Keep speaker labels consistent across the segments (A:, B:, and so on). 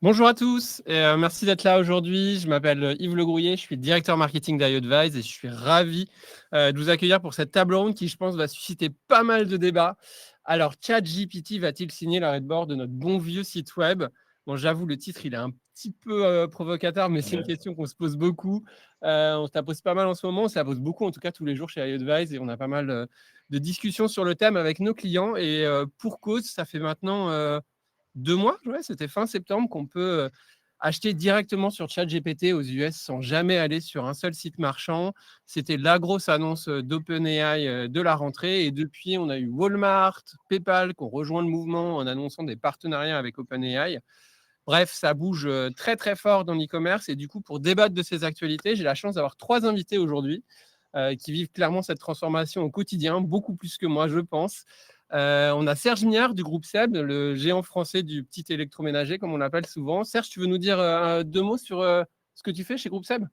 A: Bonjour à tous, et merci d'être là aujourd'hui. Je m'appelle Yves Le Grouillet, je suis directeur marketing d'IAdvise et je suis ravi de vous accueillir pour cette table ronde qui, je pense, va susciter pas mal de débats. Alors, ChatGPT va-t-il signer l'arrêt de bord de notre bon vieux site web? Bon, j'avoue, le titre, il est un petit peu provocateur, mais c'est une question qu'on se pose beaucoup. On se la pose pas mal en ce moment, on se la pose beaucoup, en tout cas tous les jours chez IAdvise, et on a pas mal de discussions sur le thème avec nos clients. Et pour cause, ça fait maintenant 2 mois, ouais, c'était fin septembre, qu'on peut acheter directement sur ChatGPT aux US sans jamais aller sur un seul site marchand. C'était la grosse annonce d'OpenAI de la rentrée. Et depuis, on a eu Walmart, PayPal qui ont rejoint le mouvement en annonçant des partenariats avec OpenAI. Bref, ça bouge très très fort dans l'e-commerce. Et du coup, pour débattre de ces actualités, j'ai la chance d'avoir 3 invités aujourd'hui qui vivent clairement cette transformation au quotidien, beaucoup plus que moi, je pense. On a Serge Miard du groupe SEB, le géant français du petit électroménager, comme on l'appelle souvent. Serge, tu veux nous dire 2 mots sur ce que tu fais chez Groupe SEB?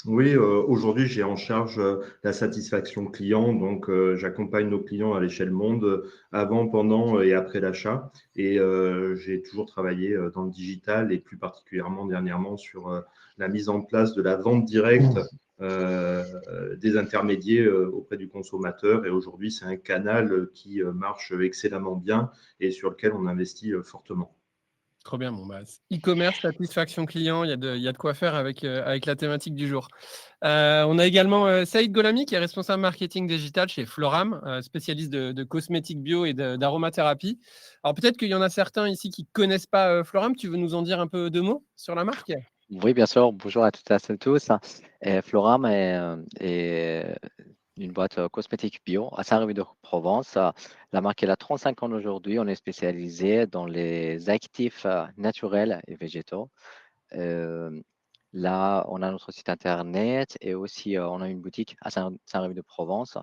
B: Oui, aujourd'hui, j'ai en charge la satisfaction client. Donc, j'accompagne nos clients à l'échelle monde, avant, pendant et après l'achat. Et j'ai toujours travaillé dans le digital et plus particulièrement dernièrement sur la mise en place de la vente directe des intermédiaires auprès du consommateur. Et aujourd'hui, c'est un canal qui marche excellemment bien et sur lequel on investit fortement.
A: Trop bien, bon, bah, e-commerce, satisfaction client, il y a de quoi faire avec la thématique du jour. On a également Saïd Golami, qui est responsable marketing digital chez Floram, spécialiste de cosmétiques bio et d'aromathérapie. Alors peut-être qu'il y en a certains ici qui ne connaissent pas Floram. Tu veux nous en dire un peu 2 mots sur la marque?
C: Oui, bien sûr. Bonjour à toutes et à tous. Floram est une boîte cosmétique bio à Saint-Rémy-de-Provence. La marque elle a 35 ans aujourd'hui. On est spécialisé dans les actifs naturels et végétaux. Euh, Là, on a notre site internet et aussi on a une boutique à Saint-Rémy-de-Provence.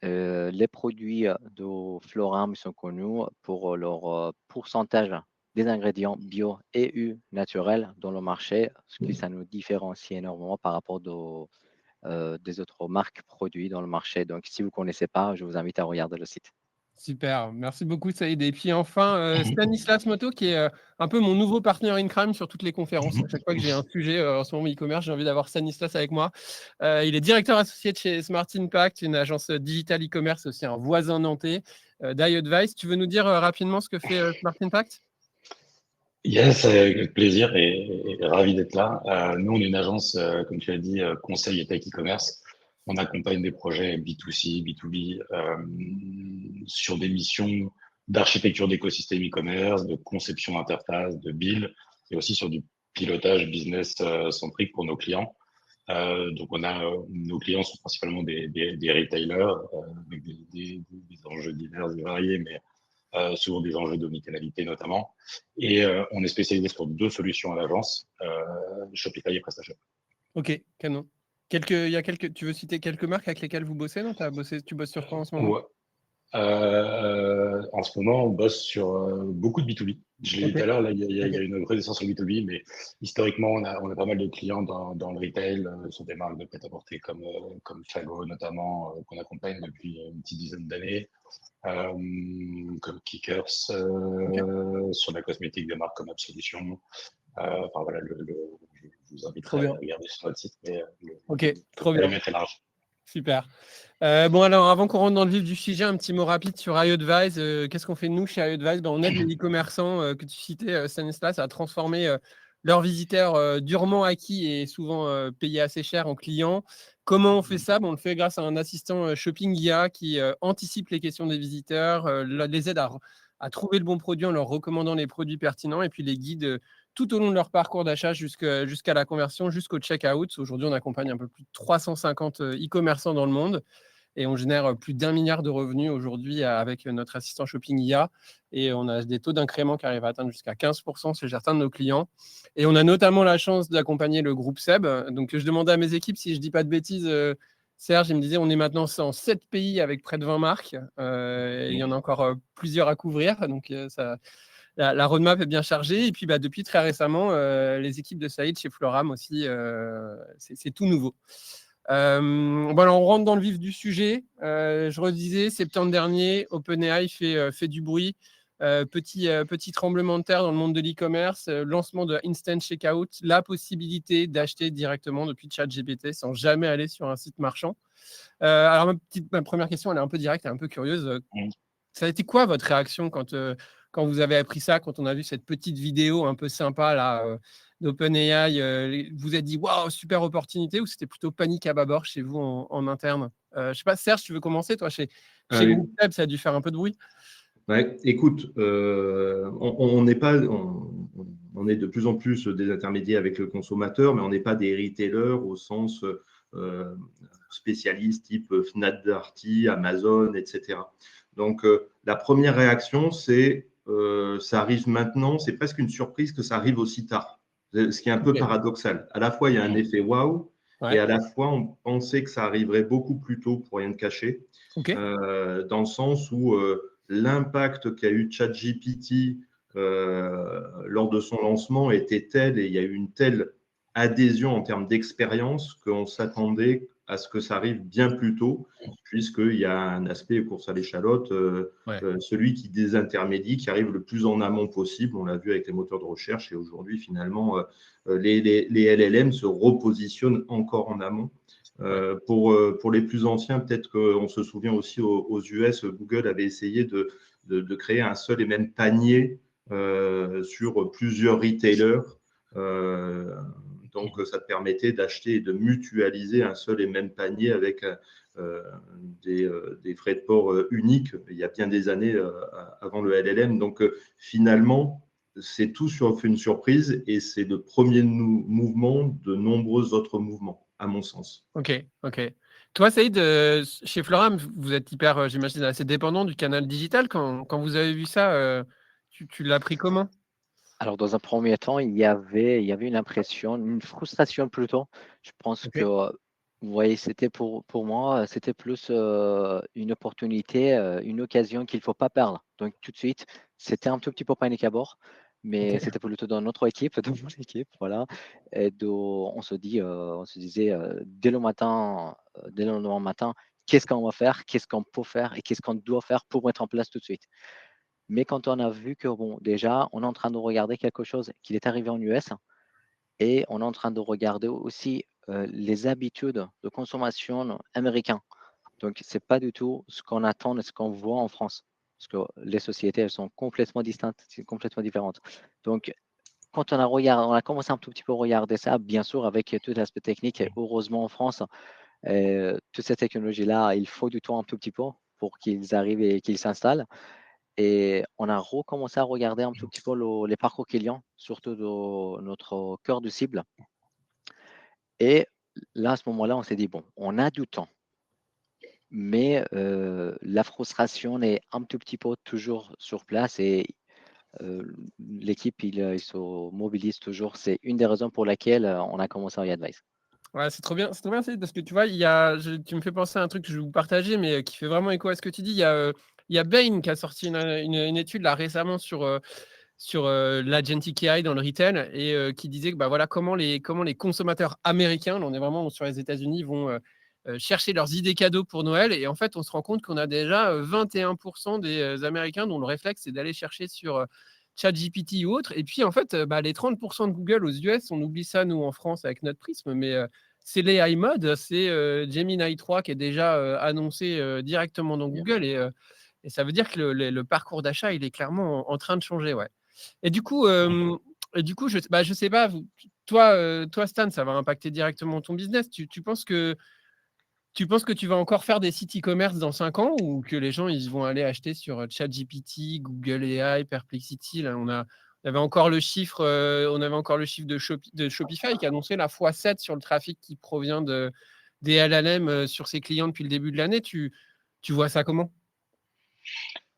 C: Les produits de Floram sont connus pour leur pourcentage des ingrédients bio et naturels dans le marché, ce qui ça nous différencie énormément par rapport des autres marques produits dans le marché. Donc, si vous ne connaissez pas, je vous invite à regarder le site.
A: Super, merci beaucoup Saïd. Et puis enfin, Stanislas Moto, qui est un peu mon nouveau partenaire in crime sur toutes les conférences. À chaque fois que j'ai un sujet en ce moment e-commerce, j'ai envie d'avoir Stanislas avec moi. Il est directeur associé de chez Smart Impact, une agence digital e-commerce, aussi un voisin nantais d'iAdvice. Tu veux nous dire rapidement ce que fait Smart Impact?
D: Yes, avec plaisir et ravi d'être là. Nous, on est une agence, comme tu l'as dit, conseil et tech e-commerce. On accompagne des projets B2C, B2B sur des missions d'architecture d'écosystème e-commerce, de conception d'interface, de build et aussi sur du pilotage business centrique pour nos clients. Donc, nos clients sont principalement des retailers avec des enjeux divers et variés, mais souvent des enjeux d'omnicanalité notamment. Et on est spécialisé sur 2 solutions à l'agence, Shopify et PrestaShop.
A: Ok, canon. Tu veux citer quelques marques avec lesquelles vous bossez? Non, tu bosses sur quoi en ce moment?
D: Ouais. En ce moment, on bosse sur beaucoup de B2B. Je l'ai dit
A: Ok,
D: tout à l'heure, là, il y
A: ok.
D: a une vraie essence sur B2B, mais historiquement, on a pas mal de clients dans le retail, sur des marques de prêt-à-porter comme Fago notamment, qu'on accompagne depuis une petite dizaine d'années, comme Kickers,
A: Ok.
D: sur la cosmétique des marques comme Absolution. Enfin voilà, je vous
A: Trop
D: inviterai à
A: bien.
D: regarder sur notre site, mais
A: Ok,
D: le
A: trop bien.
D: périmètre est large.
A: Super. Bon, alors, avant qu'on rentre dans le vif du sujet, un petit mot rapide sur iAdvise. Qu'est-ce qu'on fait nous chez iAdvise? On aide les e-commerçants que tu citais, Stanislas, à transformer leurs visiteurs durement acquis et souvent payés assez cher en clients. Comment on fait ça? On le fait grâce à un assistant shopping IA qui anticipe les questions des visiteurs, les aide à trouver le bon produit en leur recommandant les produits pertinents et puis les guide tout au long de leur parcours d'achat jusqu'à la conversion, jusqu'au checkout. Aujourd'hui, on accompagne un peu plus de 350 e-commerçants dans le monde et on génère plus d'1 milliard de revenus aujourd'hui avec notre assistant shopping IA. Et on a des taux d'incrément qui arrivent à atteindre jusqu'à 15% chez certains de nos clients. Et on a notamment la chance d'accompagner le groupe SEB. Donc, je demandais à mes équipes si je ne dis pas de bêtises. Serge, il me disait, on est maintenant en 7 pays avec près de 20 marques. Il y en a encore plusieurs à couvrir. Donc, la roadmap est bien chargée. Et puis, depuis très récemment, les équipes de Saïd chez Floram aussi, c'est tout nouveau. Voilà, on rentre dans le vif du sujet. Je redisais, septembre dernier, OpenAI fait du bruit petit tremblement de terre dans le monde de l'e-commerce, lancement de Instant Checkout, la possibilité d'acheter directement depuis ChatGPT sans jamais aller sur un site marchand. Alors, ma première question, elle est un peu directe, elle est un peu curieuse. Ça a été quoi votre réaction quand vous avez appris ça, quand on a vu cette petite vidéo un peu sympa là, d'OpenAI, vous êtes dit waouh, super opportunité, ou c'était plutôt panique à bâbord chez vous en interne? Je sais pas, Serge, tu veux commencer, toi, chez
B: Oui.
A: Groupe Web, ça a dû faire un peu de bruit.
B: Ouais, écoute, on n'est pas, on est de plus en plus des intermédiaires avec le consommateur, mais on n'est pas des retailers au sens spécialiste type Fnac Darty, Amazon, etc. Donc, la première réaction, c'est ça arrive maintenant, c'est presque une surprise que ça arrive aussi tard. Ce qui est un peu paradoxal. À la fois, il y a un effet waouh, et à la fois, on pensait que ça arriverait beaucoup plus tôt, pour rien te cacher, dans le sens où l'impact qu'a eu ChatGPT lors de son lancement était tel, et il y a eu une telle adhésion en termes d'expérience, qu'on s'attendait à ce que ça arrive bien plus tôt, puisqu'il y a un aspect course à l'échalote, celui qui désintermédie, qui arrive le plus en amont possible. On l'a vu avec les moteurs de recherche, et aujourd'hui, finalement, les LLM se repositionnent encore en amont. Pour les plus anciens, peut-être qu'on se souvient aussi aux US, Google avait essayé de créer un seul et même panier sur plusieurs retailers. Donc, ça te permettait d'acheter et de mutualiser un seul et même panier avec des frais de port uniques, il y a bien des années avant le LLM. Donc, finalement, c'est tout fait une surprise, et c'est le premier mouvement de nombreux autres mouvements, à mon sens.
A: Ok. Toi, Saïd, chez Floram, vous êtes hyper, j'imagine, assez dépendant du canal digital. Quand vous avez vu ça, tu l'as pris comment?
C: Alors, dans un premier temps, il y avait une impression, une frustration plutôt. Je pense que, vous voyez, c'était pour moi, c'était plus une opportunité, une occasion qu'il ne faut pas perdre. Donc, tout de suite, c'était un tout petit peu panique à bord, mais c'était plutôt dans notre équipe, dans mon équipe, voilà. Et on se disait dès le matin, dès le lendemain matin, qu'est-ce qu'on va faire, qu'est-ce qu'on peut faire et qu'est-ce qu'on doit faire pour mettre en place tout de suite. Mais quand on a vu que, bon, déjà, on est en train de regarder quelque chose qui est arrivé en US, et on est en train de regarder aussi les habitudes de consommation américaines. Donc, ce n'est pas du tout ce qu'on attend et ce qu'on voit en France, parce que les sociétés, elles sont complètement distinctes, complètement différentes. Donc, quand on a commencé un tout petit peu à regarder ça, bien sûr, avec tout l'aspect technique, et heureusement en France, toute cette technologie-là, il faut du temps un tout petit peu pour qu'ils arrivent et qu'ils s'installent. Et on a recommencé à regarder un tout petit peu les parcours clients, surtout de notre cœur de cible. Et là, à ce moment-là, on s'est dit, bon, on a du temps, mais la frustration est un tout petit peu toujours sur place, et l'équipe, il se mobilise toujours. C'est une des raisons pour laquelle on a commencé iAdvice.
A: Ouais, c'est trop bien, Saïd, parce que tu vois, tu me fais penser à un truc que je vais vous partager, mais qui fait vraiment écho à ce que tu dis. Il y a Bain qui a sorti une étude là récemment sur l'agentic AI dans le retail, et qui disait que voilà, comment les consommateurs américains, là, on est vraiment sur les États-Unis, vont chercher leurs idées cadeaux pour Noël. Et en fait, on se rend compte qu'on a déjà 21% des Américains dont le réflexe, c'est d'aller chercher sur ChatGPT ou autre. Et puis, en fait, les 30% de Google aux US, on oublie ça, nous, en France, avec notre prisme, mais c'est les iMod, c'est Gemini 3 qui est déjà annoncé directement dans Google. Et ça veut dire que le parcours d'achat, il est clairement en train de changer. Ouais. Et du coup, je sais pas, toi, Stan, ça va impacter directement ton business. Tu penses que tu vas encore faire des sites e-commerce dans 5 ans, ou que les gens ils vont aller acheter sur ChatGPT, Google AI, Perplexity? Là, on avait encore le chiffre de Shopify qui annonçait la x7 sur le trafic qui provient des LLM sur ses clients depuis le début de l'année. Tu vois ça comment?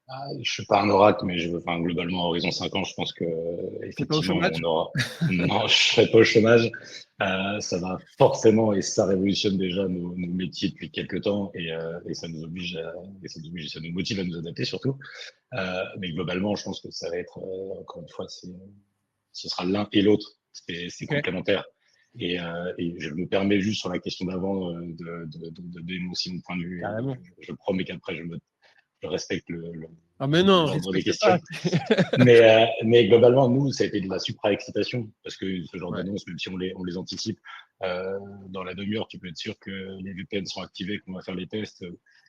D: Je ne suis pas un oracle, mais globalement, à horizon 5 ans, je pense que
A: T'es pas au
D: effectivement,
A: chômage?
D: on aura. Non, je ne serai pas au chômage. Ça va forcément, et ça révolutionne déjà nos métiers depuis quelques temps, et ça nous oblige ça nous motive à nous adapter surtout. Mais globalement, je pense que ça va être, encore une fois, ce sera l'un et l'autre. C'est complémentaire. Et je me permets juste sur la question d'avant de donner aussi mon point de vue. Je promets qu'après, je respecte
A: Ah, mais non,
D: dans les
A: respecte
D: questions.
A: pas.
D: Mais globalement, nous, ça a été de la supra-excitation, parce que ce genre
A: Ouais.
D: d'annonces, même si on les anticipe, dans la demi-heure, tu peux être sûr que les VPN sont activés, qu'on va faire les tests.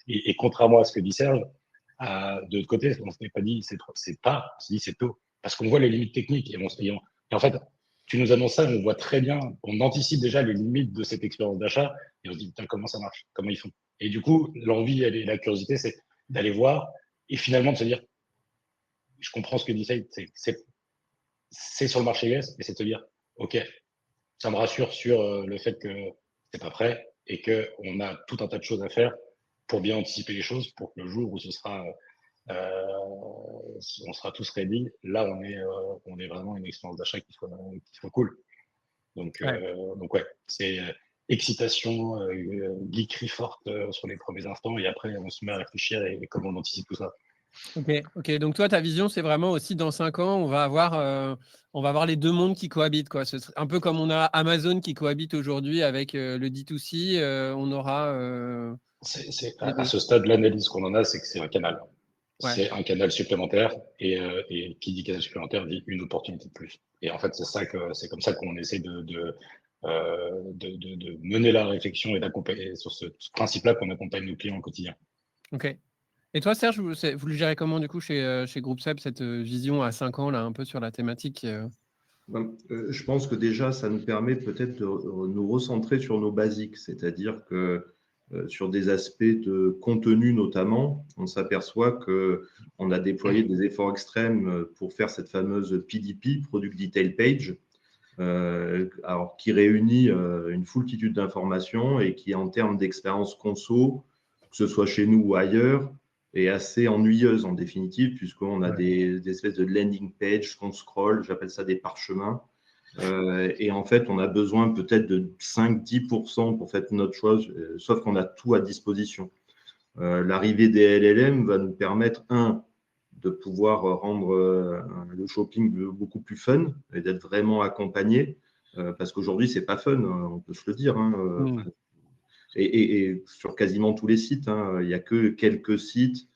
D: Et contrairement à ce que dit Serge, de l'autre côté, on ne s'est pas dit on s'est dit c'est tôt, parce qu'on voit les limites techniques. Et en fait, tu nous annonces ça, on voit très bien, on anticipe déjà les limites de cette expérience d'achat, et on se dit, putain, comment ça marche, comment ils font. Et du coup, l'envie et la curiosité, c'est d'aller voir, et finalement de se dire, je comprends ce que dit Saïd, c'est sur le marché US, mais c'est de se dire, OK, ça me rassure sur le fait que c'est pas prêt et qu'on a tout un tas de choses à faire pour bien anticiper les choses, pour que le jour où on sera tous ready, là, on est vraiment une expérience d'achat qui soit cool. Donc ouais, c'est excitation, geekerie forte sur les premiers instants, et après, on se met à réfléchir et comment on anticipe tout ça.
A: Ok. Donc toi, ta vision, c'est vraiment aussi dans 5 ans, on va avoir les deux mondes qui cohabitent, quoi. Ce serait un peu comme on a Amazon qui cohabite aujourd'hui avec le D2C, on aura les
D: À
A: deux.
D: ce stade, l'analyse qu'on en a, c'est que c'est un canal.
A: Ouais.
D: C'est un canal supplémentaire, et qui dit canal supplémentaire dit une opportunité de plus. Et en fait, c'est comme ça qu'on essaie de mener la réflexion et d'accompagner sur ce principe-là qu'on accompagne nos clients au quotidien.
A: Ok. Et toi, Serge, vous le gérez comment du coup chez Groupe Seb, cette vision à 5 ans là, un peu sur la thématique
B: Je pense que déjà, ça nous permet peut-être de nous recentrer sur nos basiques, c'est-à-dire que sur des aspects de contenu notamment, on s'aperçoit qu'on a déployé des efforts extrêmes pour faire cette fameuse PDP, Product Detail Page, alors qui réunit une foultitude d'informations et qui, en termes d'expérience conso, que ce soit chez nous ou ailleurs, est assez ennuyeuse en définitive, puisqu'on a des espèces de landing page qu'on scrolle, j'appelle ça des parchemins. Et en fait, on a besoin peut-être de 5-10% pour faire notre chose, sauf qu'on a tout à disposition. L'arrivée des LLM va nous permettre, de pouvoir rendre le shopping beaucoup plus fun et d'être vraiment accompagné, parce qu'aujourd'hui, c'est pas fun, on peut se le dire. Et sur quasiment tous les sites, il n'y a que quelques sites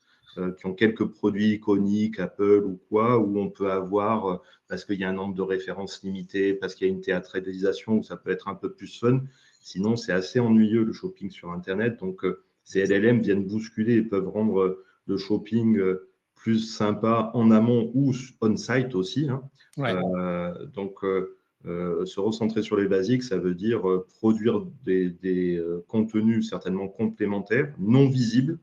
B: qui ont quelques produits iconiques, Apple ou quoi, où on peut avoir, parce qu'il y a un nombre de références limitées, parce qu'il y a une théâtralisation où ça peut être un peu plus fun. Sinon, c'est assez ennuyeux le shopping sur Internet. Donc, ces LLM viennent bousculer et peuvent rendre le shopping plus sympa en amont ou on-site aussi. Donc, se recentrer sur les basiques, ça veut dire produire des contenus certainement complémentaires, non visibles.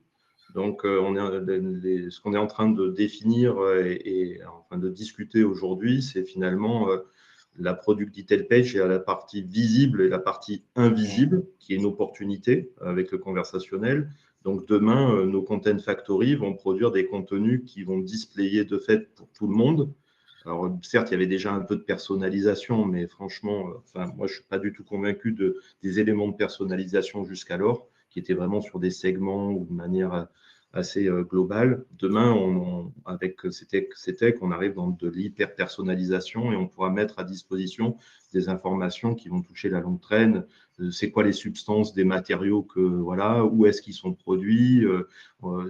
B: Donc, ce qu'on est en train de définir et en train de discuter aujourd'hui, c'est finalement la Product Detail Page. Il y a la partie visible et la partie invisible, qui est une opportunité avec le conversationnel. Donc, demain, nos Content Factory vont produire des contenus qui vont displayer de fait pour tout le monde. Alors, certes, il y avait déjà un peu de personnalisation, mais franchement, moi, je ne suis pas du tout convaincu des éléments de personnalisation jusqu'alors, qui étaient vraiment sur des segments ou de manière assez globale. Demain, avec CETEC, on arrive dans de l'hyper-personnalisation et on pourra mettre à disposition des informations qui vont toucher la longue traîne. C'est quoi les substances des matériaux où est-ce qu'ils sont produits,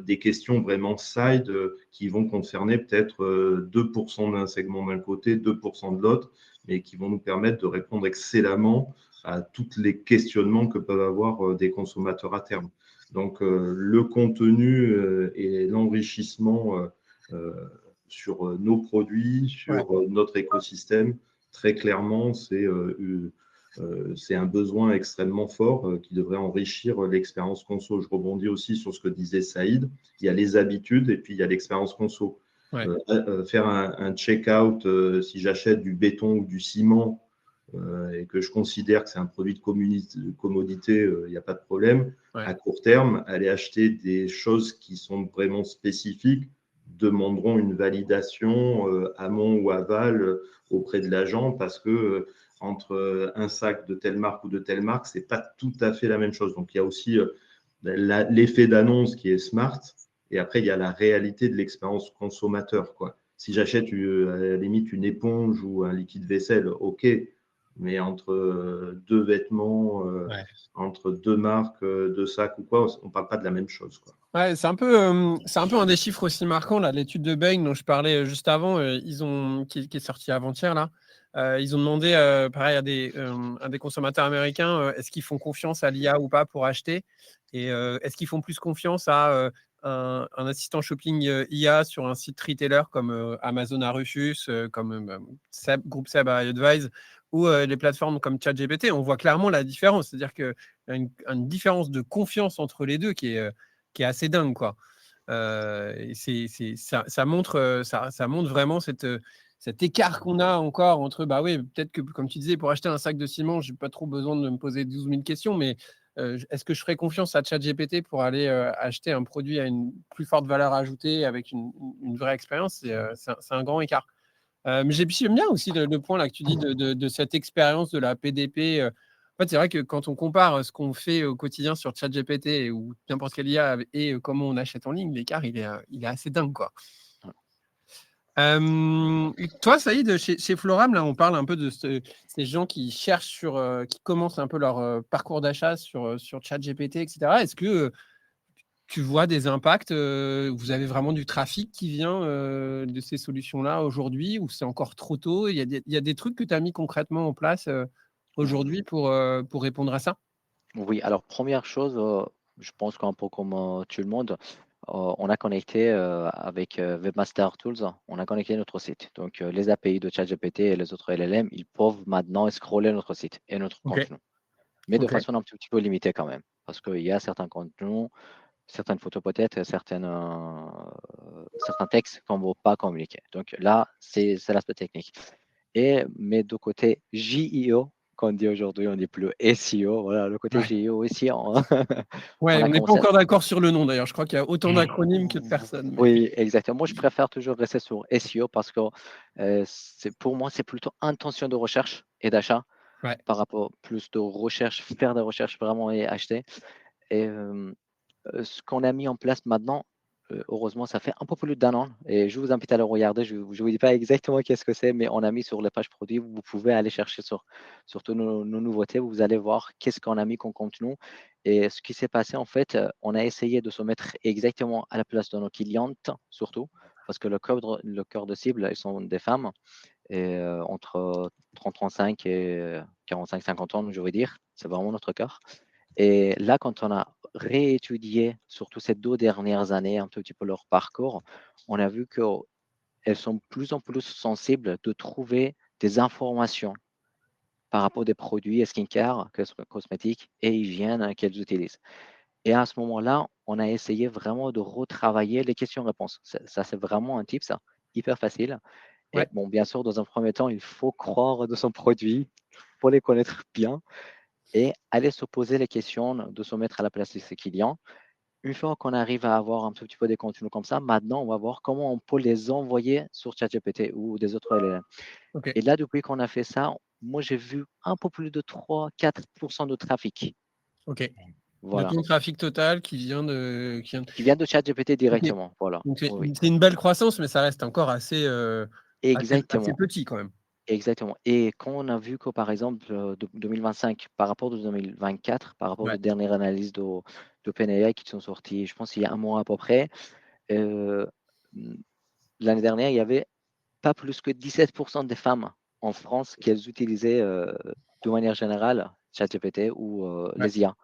B: des questions vraiment side qui vont concerner peut-être 2% d'un segment d'un côté, 2% de l'autre, mais qui vont nous permettre de répondre excellemment à tous les questionnements que peuvent avoir des consommateurs à terme. Donc, le contenu et l'enrichissement sur nos produits, sur notre écosystème, très clairement, c'est un besoin extrêmement fort qui devrait enrichir l'expérience conso. Je rebondis aussi sur ce que disait Saïd. Il y a les habitudes et puis il y a l'expérience conso. Faire un check-out, si j'achète du béton ou du ciment et que je considère que c'est un produit de commodité, il n'y a pas de problème. À court terme, aller acheter des choses qui sont vraiment spécifiques demanderont une validation amont ou aval auprès de l'agent parce que entre un sac de telle marque ou de telle marque, c'est pas tout à fait la même chose. Donc, il y a aussi l'effet d'annonce qui est smart et après, il y a la réalité de l'expérience consommateur, quoi. Si j'achète à la limite une éponge ou un liquide vaisselle, OK, Mais entre deux vêtements,
A: Ouais.
B: entre deux marques de sacs ou quoi, on ne parle pas de la même chose, quoi.
A: Ouais, c'est un peu un des chiffres aussi marquants là. L'étude de Bain dont je parlais juste avant, qui est sortie avant-hier là. Ils ont demandé, pareil à des consommateurs américains, est-ce qu'ils font confiance à l'IA ou pas pour acheter, et est-ce qu'ils font plus confiance à un assistant shopping IA sur un site retailer comme Amazon à Rufus, comme Groupe Seb à iAdvise, ou les plateformes comme ChatGPT. On voit clairement la différence, c'est-à-dire qu'il y a une différence de confiance entre les deux qui est assez dingue, quoi. Et ça montre, ça montre vraiment cet écart qu'on a encore entre, bah oui, peut-être que, comme tu disais, pour acheter un sac de ciment, j'ai pas trop besoin de me poser 12 000 questions, mais est-ce que je ferais confiance à ChatGPT pour aller acheter un produit à une plus forte valeur ajoutée avec une vraie expérience? C'est un grand écart. Mais j'aime bien aussi le point là que tu dis de cette expérience de la PDP. En fait, c'est vrai que quand on compare ce qu'on fait au quotidien sur ChatGPT ou n'importe quelle IA et comment on achète en ligne, l'écart, il est assez dingue, quoi. Toi, Saïd, chez Floram, là, on parle un peu de ces gens qui cherchent qui commencent un peu leur parcours d'achat sur ChatGPT, etc. Est-ce que tu vois des impacts? Vous avez vraiment du trafic qui vient de ces solutions-là aujourd'hui, ou c'est encore trop tôt? Il y a des trucs que tu as mis concrètement en place aujourd'hui pour répondre à ça?
C: Oui, alors première chose, je pense qu'un peu comme tout le monde, on a connecté avec Webmaster Tools, on a connecté notre site. Donc les API de ChatGPT et les autres LLM, ils peuvent maintenant scroller notre site et notre
A: Ok,
C: contenu, mais de
A: ok,
C: façon un tout petit peu limitée quand même, parce qu'il y a certains contenus, certaines photos peut-être, certains textes qu'on ne veut pas communiquer. Donc là, c'est l'aspect technique. Mais de côté JIO, qu'on dit aujourd'hui, on dit plus SEO. Voilà, le côté
A: ouais.
C: JIO aussi, on
A: Ouais,
C: a
A: on n'est pas
C: commencé.
A: encore d'accord sur le nom d'ailleurs. Je crois qu'il y a autant d'acronymes que de personnes.
C: Oui, exactement. Moi, je préfère toujours rester sur SEO parce que pour moi, c'est plutôt intention de recherche et d'achat
A: Ouais,
C: par rapport plus de recherche, faire des recherches vraiment et acheter. Et ce qu'on a mis en place maintenant, heureusement, ça fait un peu plus d'1 an et je vous invite à le regarder. Je ne vous dis pas exactement qu'est-ce que c'est, mais on a mis sur les pages produits, vous pouvez aller chercher sur toutes nos nouveautés. Vous allez voir qu'est-ce qu'on a mis comme contenu. Et ce qui s'est passé, en fait, on a essayé de se mettre exactement à la place de nos clientes, surtout, parce que le cœur de cible, ils sont des femmes et entre 30-35 et 45-50 ans, je veux dire. C'est vraiment notre cœur. Et là, quand on a réétudié, surtout ces 2 dernières années, un tout petit peu leur parcours, on a vu qu'elles sont de plus en plus sensibles de trouver des informations par rapport à des produits et skincare, cosmétiques et hygiène qu'elles utilisent. Et à ce moment-là, on a essayé vraiment de retravailler les questions-réponses. Ça, c'est vraiment un tip, ça, hyper facile. Et
A: ouais,
C: bon, bien sûr, dans un premier temps, il faut croire de son produit, il faut les connaître bien et aller se poser les questions, de se mettre à la place de ses clients. Une fois qu'on arrive à avoir un tout petit peu des contenus comme ça, maintenant, on va voir comment on peut les envoyer sur ChatGPT ou des autres LLM.
A: ok,
C: Et là, depuis qu'on a fait ça, moi, j'ai vu un peu plus de 3-4% de trafic.
A: ok. De
C: Voilà.
A: ton trafic total
C: Qui vient de ChatGPT
A: ok.
C: directement. Voilà.
A: Donc c'est
C: Oui, oui.
A: c'est une belle croissance, mais ça reste encore assez
C: Exactement.
A: petit quand même.
C: Exactement. Et quand on a vu que, par exemple, de 2025 par rapport de 2024, par rapport
A: Ouais,
C: aux dernières analyses d'OpenAI qui sont sorties, je pense, il y a un mois à peu près, euh, l'année dernière, il y avait pas plus que 17% des femmes en France qui elles utilisaient de manière générale ChatGPT ou
A: ouais,
C: les IA.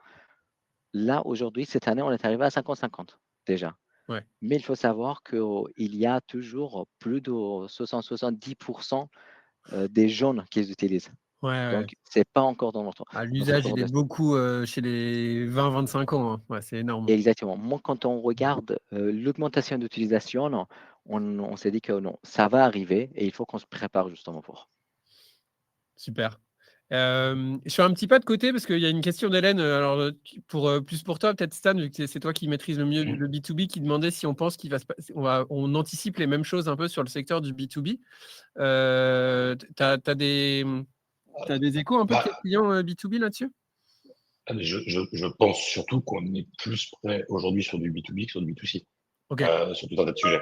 C: Là, aujourd'hui, cette année, on est arrivé à 50-50 déjà.
A: ouais.
C: Mais il faut savoir qu'il y a toujours plus de 60-70% des jeunes qui les utilisent.
A: Ouais, ouais.
C: Donc, c'est pas encore dans
A: Ah,
C: notre
A: l'usage,
C: cœur
A: il est
C: de.
A: beaucoup chez les 20-25 ans, hein. Ouais, c'est énorme.
C: Exactement. Moi, quand on regarde l'augmentation d'utilisation, on s'est dit que non, ça va arriver et il faut qu'on se prépare justement pour.
A: Super. Je fais un petit pas de côté parce qu'il y a une question d'Hélène, alors plus pour toi, peut-être Stan, vu que c'est toi qui maîtrises le mieux le B2B, qui demandait si on pense qu'il va se passer, on anticipe les mêmes choses un peu sur le secteur du B2B. T'as des échos un peu de tes
D: Bah,
A: clients B2B là-dessus?
D: je pense surtout qu'on est plus près aujourd'hui sur du B2B que sur du B2C,
A: Ok,
D: sur tout un tas de sujets.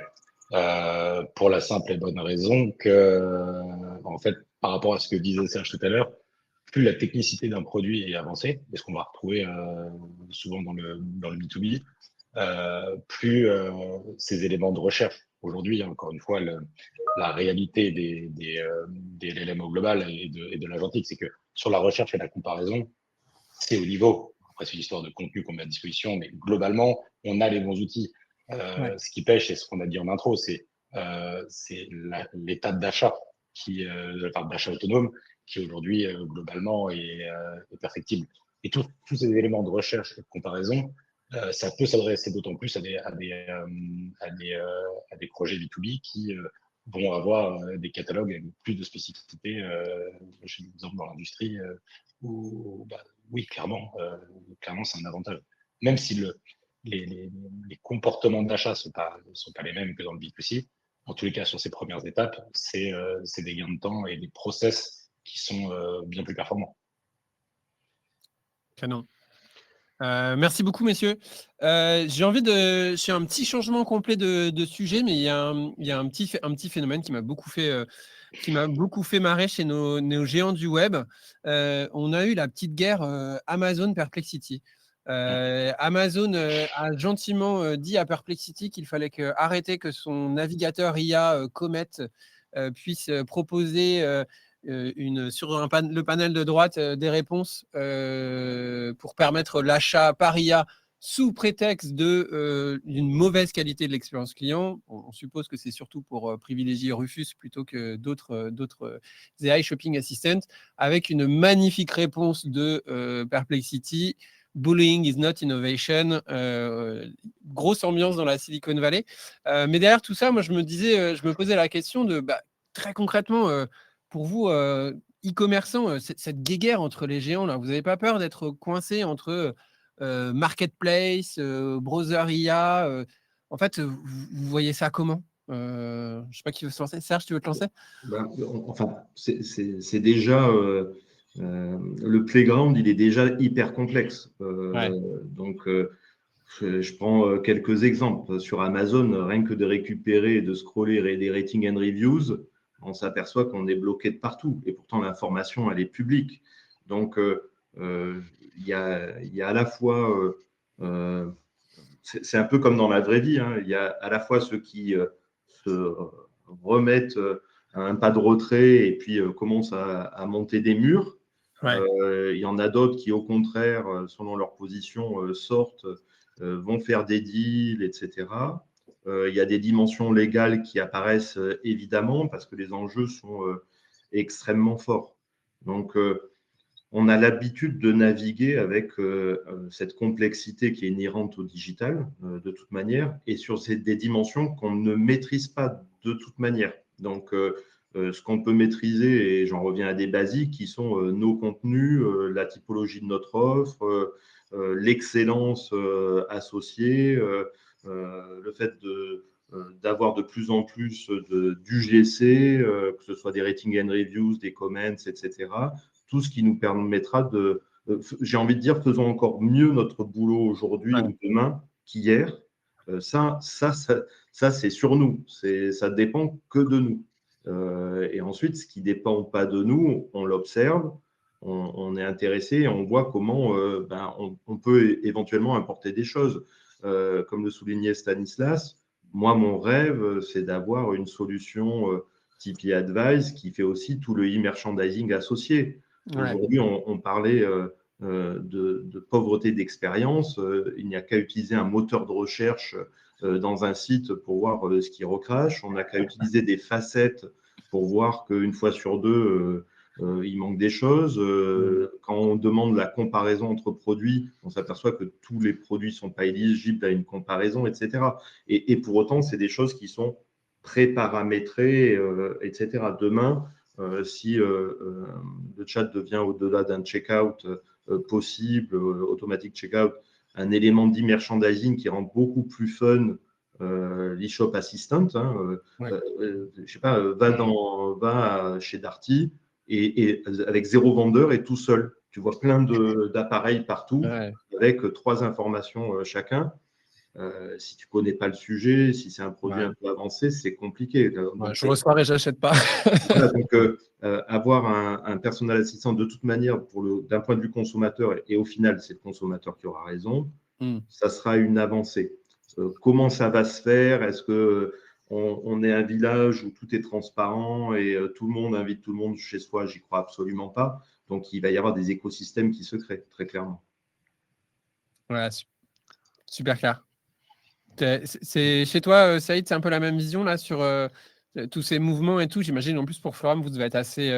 D: Pour la simple et bonne raison que, en fait, par rapport à ce que disait Serge tout à l'heure, plus la technicité d'un produit est avancée, et ce qu'on va retrouver souvent dans le B2B, plus ces éléments de recherche. Aujourd'hui, encore une fois, la réalité des LLM au global et de l'agentique, c'est que sur la recherche et la comparaison, c'est au niveau. Après, c'est l'histoire de contenu qu'on met à disposition, mais globalement, on a les bons outils. Ce qui pêche, et ce qu'on a dit en intro, c'est l'étape d'achat, l'étape d'achat autonome, qui aujourd'hui, globalement, est perfectible. Et tous ces éléments de recherche et de comparaison, ça peut s'adresser d'autant plus à des projets B2B qui vont avoir des catalogues avec plus de spécificité. J'ai un exemple dans l'industrie où, oui, clairement, c'est un avantage. Même si les comportements d'achat ne sont pas les mêmes que dans le B2C, en tous les cas, sur ces premières étapes, c'est des gains de temps et des process qui sont bien plus performants.
A: Canon. Merci beaucoup, messieurs. Je fais un petit changement complet de sujet, mais il y a un petit phénomène qui m'a beaucoup fait marrer chez nos géants du web. On a eu la petite guerre Amazon Perplexity. Amazon a gentiment dit à Perplexity qu'il fallait arrêter que son navigateur IA Comet puisse proposer sur le panel de droite des réponses pour permettre l'achat par IA sous prétexte d'une mauvaise qualité de l'expérience client. On suppose que c'est surtout pour privilégier Rufus plutôt que d'autres AI Shopping Assistant, avec une magnifique réponse de Perplexity. Bullying is not innovation. Grosse ambiance dans la Silicon Valley. Mais derrière tout ça, moi, je me posais la question de très concrètement, pour vous, e-commerçants, cette guéguerre entre les géants, là, vous n'avez pas peur d'être coincé entre Marketplace, Browser IA en fait, vous voyez ça comment? Je ne sais pas qui veut se lancer. Serge, tu veux te lancer?
B: Enfin, c'est déjà le playground, il est déjà hyper complexe. Donc, je prends quelques exemples. Sur Amazon, rien que de récupérer et de scroller des ratings and reviews, on s'aperçoit qu'on est bloqué de partout. Et pourtant, l'information, elle est publique. Donc, il y a à la fois, c'est un peu comme dans la vraie vie, hein, il y a à la fois ceux qui se remettent à un pas de retrait et puis commencent à monter des murs. Il y en a d'autres qui, au contraire, selon leur position, sortent, vont faire des deals, etc. Il y a des dimensions légales qui apparaissent évidemment parce que les enjeux sont extrêmement forts. Donc, on a l'habitude de naviguer avec cette complexité qui est inhérente au digital, de toute manière, et sur des dimensions qu'on ne maîtrise pas de toute manière. Donc, ce qu'on peut maîtriser, et j'en reviens à des basiques, qui sont nos contenus, la typologie de notre offre, l'excellence associée, le fait d'avoir de plus en plus d'UGC, que ce soit des ratings and reviews, des comments, etc. Tout ce qui nous permettra j'ai envie de dire, faisons encore mieux notre boulot aujourd'hui ou demain qu'hier. Ça c'est sur nous. Ça ne dépend que de nous. Et ensuite, ce qui ne dépend pas de nous, on l'observe, on est intéressé et on voit comment on peut éventuellement importer des choses. Comme le soulignait Stanislas, moi, mon rêve, c'est d'avoir une solution type e-Advice qui fait aussi tout le e-merchandising associé. Aujourd'hui, on parlait de pauvreté d'expérience. Il n'y a qu'à utiliser un moteur de recherche dans un site pour voir ce qui recrache. On n'a qu'à utiliser des facettes pour voir qu'une fois sur deux, il manque des choses. Quand on demande la comparaison entre produits, on s'aperçoit que tous les produits ne sont pas éligibles à une comparaison, etc. Et pour autant, c'est des choses qui sont pré-paramétrées, etc. Demain, si le chat devient au-delà d'un checkout possible, automatique checkout, un élément d'e-merchandising qui rend beaucoup plus fun l'e-shop assistant. Je sais pas, va chez Darty et avec 0 vendeur et tout seul. Tu vois plein d'appareils partout avec 3 informations chacun. Si tu ne connais pas le sujet, si c'est un produit un peu avancé, c'est compliqué.
A: Je reçois et je n'achète pas.
B: Voilà, donc, avoir un personal assistant de toute manière, d'un point de vue consommateur, et au final, c'est le consommateur qui aura raison, ça sera une avancée. Comment ça va se faire? Est-ce que on est un village où tout est transparent et tout le monde invite tout le monde chez soi? J'y crois absolument pas. Donc, il va y avoir des écosystèmes qui se créent, très clairement.
A: Voilà, super clair. C'est chez toi, Saïd, c'est un peu la même vision là sur tous ces mouvements et tout. J'imagine en plus pour Floram, vous devez être assez.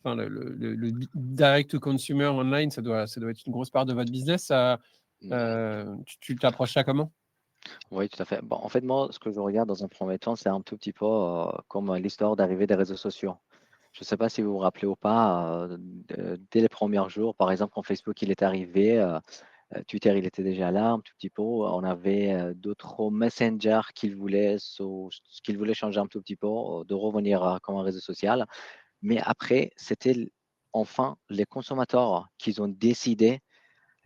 A: Enfin, le direct to consumer online, ça doit être une grosse part de votre business. Tu t'approches ça comment?
C: Oui, tout à fait. Bon, en fait, moi, ce que je regarde dans un premier temps, c'est un tout petit peu comme l'histoire d'arrivée des réseaux sociaux. Je ne sais pas si vous vous rappelez ou pas, dès les premiers jours, par exemple, quand Facebook il est arrivé, Twitter il était déjà là un tout petit peu. On avait d'autres messengers qu'ils voulaient changer un tout petit peu, de revenir comme un réseau social. Mais après, c'était enfin les consommateurs qui ont décidé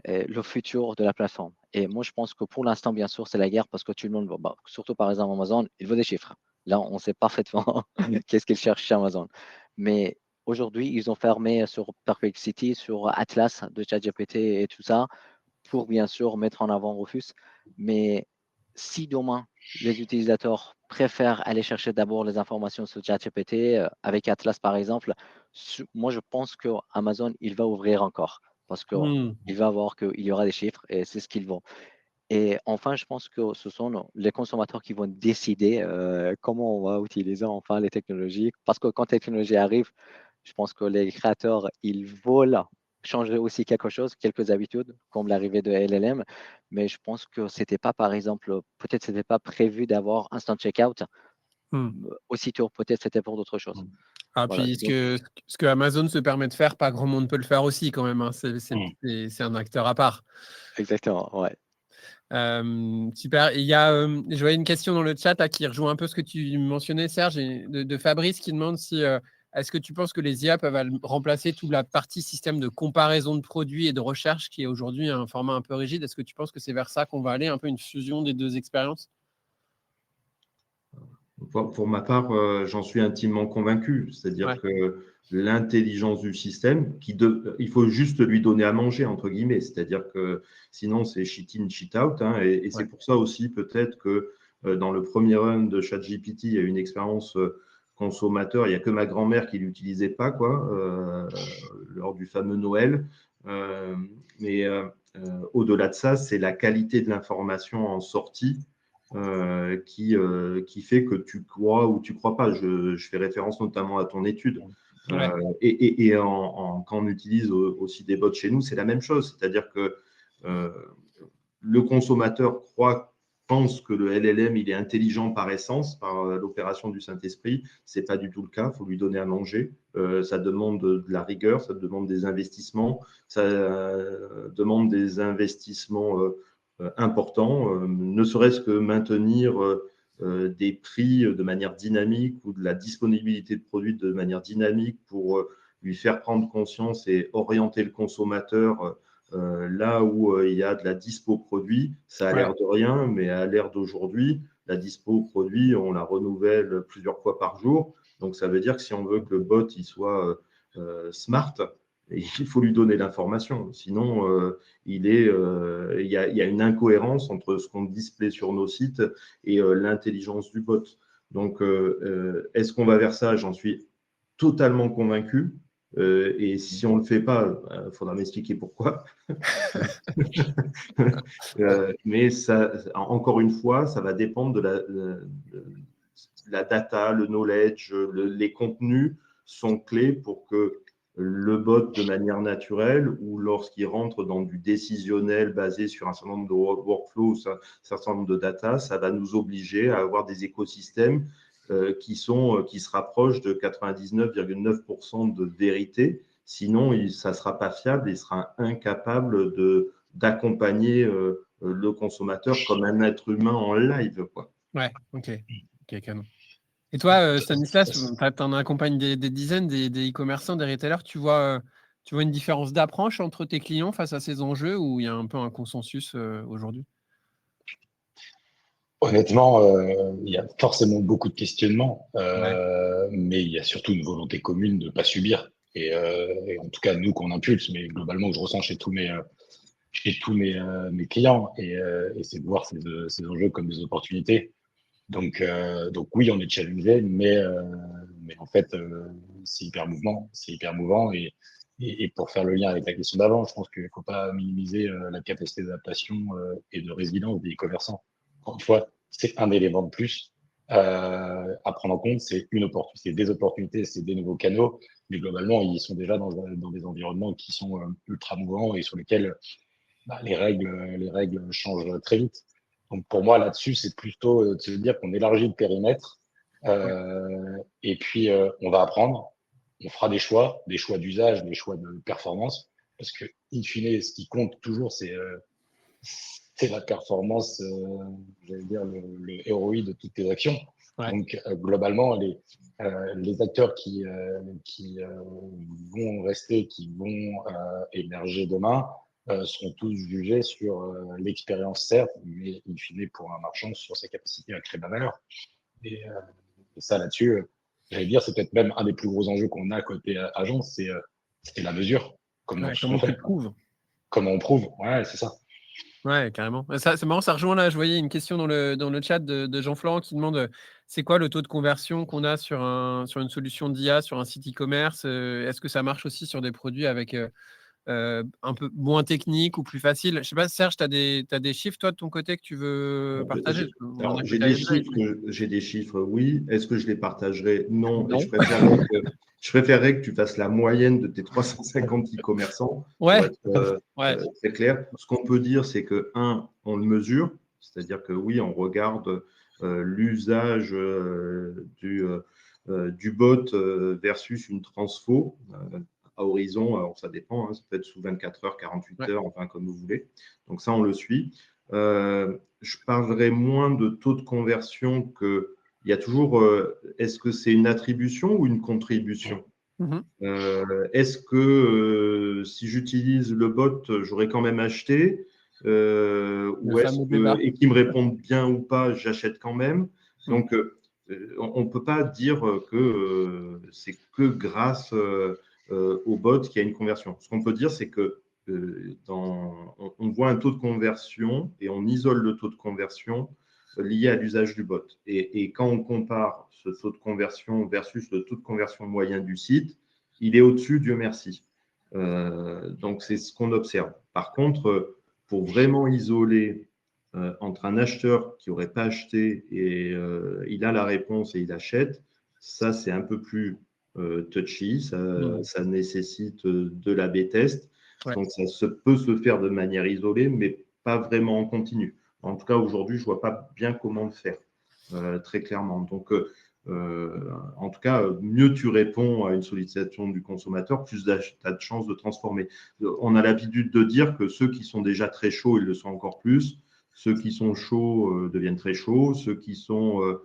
C: le futur de la plateforme. Et moi, je pense que pour l'instant, bien sûr, c'est la guerre parce que tout le monde, surtout par exemple Amazon, il veut des chiffres. Là, on sait parfaitement qu'est-ce qu'ils cherchent chez Amazon. Mais aujourd'hui, ils ont fermé sur Perplexity, sur Atlas de ChatGPT et tout ça pour bien sûr mettre en avant Rufus. Mais si demain, les utilisateurs préfèrent aller chercher d'abord les informations sur ChatGPT, avec Atlas par exemple, moi je pense que Amazon il va ouvrir encore parce qu'il va voir qu'il y aura des chiffres et c'est ce qu'ils vont. Et enfin, je pense que ce sont les consommateurs qui vont décider comment on va utiliser enfin les technologies. Parce que quand la technologie arrive, je pense que les créateurs, ils veulent changer aussi quelque chose, quelques habitudes, comme l'arrivée de LLM. Mais je pense que c'était pas, par exemple, peut-être c'était pas prévu d'avoir instant checkout. Aussitôt, peut-être c'était pour d'autres choses.
A: Ah,
C: Voilà.
A: puis ce que Amazon se permet de faire, pas grand monde peut le faire aussi quand même. Hein. C'est un acteur à part.
C: Exactement, ouais.
A: Super. Il y a, je voyais une question dans le chat qui rejoint un peu ce que tu mentionnais, Serge, de Fabrice qui demande si est-ce que tu penses que les IA peuvent remplacer toute la partie système de comparaison de produits et de recherche qui est aujourd'hui un format un peu rigide. Est-ce que tu penses que c'est vers ça qu'on va aller, un peu une fusion des deux expériences?
B: Pour ma part, j'en suis intimement convaincu. C'est-à-dire que l'intelligence du système, il faut juste lui donner à manger, entre guillemets. C'est-à-dire que sinon, c'est cheat in, cheat out. Hein, et c'est pour ça aussi, peut-être que dans le premier run de ChatGPT, il y a une expérience consommateur. Il n'y a que ma grand-mère qui ne l'utilisait pas, lors du fameux Noël. Mais au-delà de ça, c'est la qualité de l'information en sortie qui fait que tu crois ou tu crois pas. Je fais référence notamment à ton étude. Quand on utilise aussi des bots chez nous, c'est la même chose. C'est-à-dire que le consommateur pense que le LLM il est intelligent par essence, par l'opération du Saint-Esprit. Ce n'est pas du tout le cas. Il faut lui donner à manger. Ça demande de la rigueur, ça demande des investissements, ça demande des investissements importants, ne serait-ce que maintenir des prix de manière dynamique ou de la disponibilité de produits de manière dynamique pour lui faire prendre conscience et orienter le consommateur là où il y a de la dispo produit. Ça a l'air de rien, mais à l'ère d'aujourd'hui, la dispo produit, on la renouvelle plusieurs fois par jour. Donc, ça veut dire que si on veut que le bot il soit smart, il faut lui donner l'information. Sinon, il y a une incohérence entre ce qu'on display sur nos sites et l'intelligence du bot. Donc, est-ce qu'on va vers ça? J'en suis totalement convaincu. Et si on ne le fait pas, il faudra m'expliquer pourquoi. Mais ça, encore une fois, ça va dépendre de la data, le knowledge, les contenus sont clés pour que le bot, de manière naturelle, ou lorsqu'il rentre dans du décisionnel basé sur un certain nombre de workflows, un certain nombre de data, ça va nous obliger à avoir des écosystèmes qui se rapprochent de 99,9% de vérité. Sinon, ça ne sera pas fiable et il sera incapable d'accompagner le consommateur comme un être humain en live.
A: Ouais, ok, canon. Et toi, Stanislas, tu en accompagnes des dizaines, des e-commerçants, des retailers. Tu vois une différence d'approche entre tes clients face à ces enjeux ou il y a un peu un consensus aujourd'hui?
D: Honnêtement, il y a forcément beaucoup de questionnements,
A: Ouais.
D: mais il y a surtout une volonté commune de ne pas subir. Et en tout cas, nous qu'on impulse, mais globalement, que je ressens chez tous mes clients. Et c'est de voir ces enjeux comme des opportunités. Donc oui, on est challengé, mais en fait, c'est hyper mouvant. Et pour faire le lien avec la question d'avant, je pense qu'il ne faut pas minimiser la capacité d'adaptation et de résilience des e-commerçants. Encore une fois, c'est un élément de plus à prendre en compte. C'est des opportunités, c'est des nouveaux canaux, mais globalement, ils sont déjà dans des environnements qui sont ultra mouvants et sur lesquels les règles changent très vite. Donc pour moi, là-dessus, c'est plutôt de se dire qu'on élargit le périmètre et puis on va apprendre, on fera des choix d'usage, des choix de performance, parce que, in fine, ce qui compte toujours, c'est la performance, j'allais dire, le ROI de toutes tes actions.
A: Ouais.
D: Donc, globalement, les acteurs qui vont rester, qui vont émerger demain, seront tous jugés sur l'expérience, certes, mais in fine, pour un marchand, sur sa capacité à créer de la valeur. Et ça, là-dessus, j'allais dire, c'est peut-être même un des plus gros enjeux qu'on a côté agence, c'est la mesure. Comment
A: Ouais,
D: on
A: comment
D: se
A: tu
D: fait,
A: le prouves?
D: comment on prouve. Ouais, c'est ça.
A: Ouais, carrément. Ça, c'est marrant, ça rejoint là. Je voyais une question dans le chat de Jean-Florent qui demande c'est quoi le taux de conversion qu'on a sur une solution d'IA, sur un site e-commerce? Est-ce que ça marche aussi sur des produits avec un peu moins techniques ou plus faciles? Je sais pas, Serge, t'as des chiffres toi de ton côté que tu veux partager? On en a
B: J'ai
A: côté
B: des chiffres, oui. Est-ce que je les partagerai? Non. Et
A: Non.
B: je préférerais que tu fasses la moyenne de tes 350 e-commerçants pour
A: Ouais,
B: être
A: ouais,
B: très clair. Ce qu'on peut dire, c'est que, on le mesure, c'est-à-dire que oui, on regarde l'usage du bot versus une transfo à horizon. Alors, ça dépend, hein, ça peut être sous 24 heures, 48 heures, enfin, comme vous voulez. Donc, ça, on le suit. Je parlerai moins de taux de conversion que. Il y a toujours, est-ce que c'est une attribution ou une contribution?
A: Mhm.
B: Est-ce que si j'utilise le bot, j'aurais quand même acheté
A: Le
B: ou est-ce
A: fameux
B: que,
A: débat.
B: et qu'ils me répondent bien ou pas, j'achète quand même.
A: Mm.
B: Donc, on ne peut pas dire que c'est que grâce au bot qu'il y a une conversion. Ce qu'on peut dire, c'est que on voit un taux de conversion et on isole le taux de conversion lié à l'usage du bot. Et quand on compare ce taux de conversion versus le taux de conversion moyen du site, il est au-dessus, Dieu merci. Donc, c'est ce qu'on observe. Par contre, pour vraiment isoler entre un acheteur qui n'aurait pas acheté et il a la réponse et il achète, ça, c'est un peu plus touchy. Ça nécessite de l'A/B test.
A: Ouais.
B: Donc, peut se faire de manière isolée, mais pas vraiment en continu. En tout cas, aujourd'hui, je ne vois pas bien comment le faire, très clairement. Donc, en tout cas, mieux tu réponds à une sollicitation du consommateur, plus tu as de chances de transformer. On a l'habitude de dire que ceux qui sont déjà très chauds, ils le sont encore plus. Ceux qui sont chauds deviennent très chauds. Ceux qui sont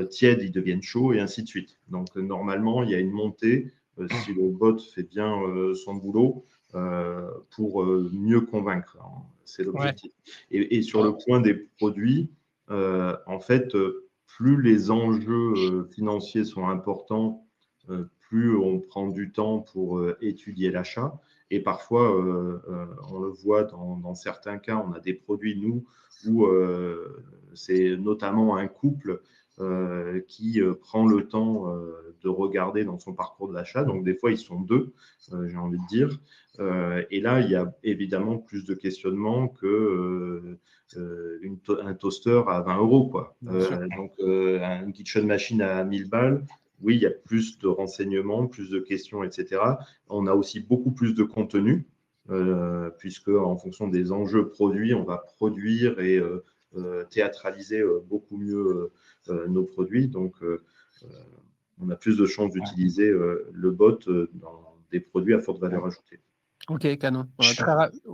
B: tièdes, ils deviennent chauds, et ainsi de suite. Donc, normalement, il y a une montée, si le bot fait bien son boulot, pour mieux convaincre. C'est l'objectif. Et sur le point des produits, en fait, plus les enjeux financiers sont importants, plus on prend du temps pour étudier l'achat. Et parfois, on le voit dans certains cas, on a des produits, nous, où c'est notamment un couple qui prend le temps de regarder dans son parcours d'achat. Donc, des fois, ils sont deux, j'ai envie de dire. Et là, il y a évidemment plus de questionnements que un toaster à 20 euros, quoi. Donc, une kitchen machine à 1000 balles, oui, il y a plus de renseignements, plus de questions, etc. On a aussi beaucoup plus de contenu, puisque en fonction des enjeux produits, on va produire et théâtraliser beaucoup mieux nos produits. Donc, on a plus de chances d'utiliser le bot dans des produits à forte valeur ajoutée.
A: Ok, canon.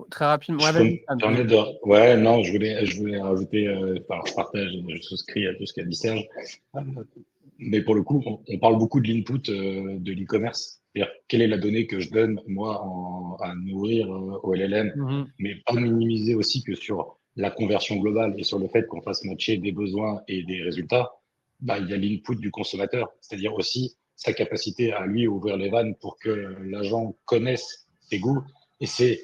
A: Très rapidement.
D: Je
A: Ouais,
D: peux me
A: vas-y, Anne.
D: permettre de. Ouais, non, je voulais rajouter, je partage, je souscris à tout ce qu'a dit Serge. Mais pour le coup, on parle beaucoup de l'input de l'e-commerce. C'est-à-dire, quelle est la donnée que je donne, moi, à nourrir au LLM,
A: Mhm.
D: mais pas minimiser aussi que sur la conversion globale et sur le fait qu'on fasse matcher des besoins et des résultats, bah, il y a l'input du consommateur, c'est-à-dire aussi sa capacité à lui ouvrir les vannes pour que l'agent connaisse ses goûts. Et c'est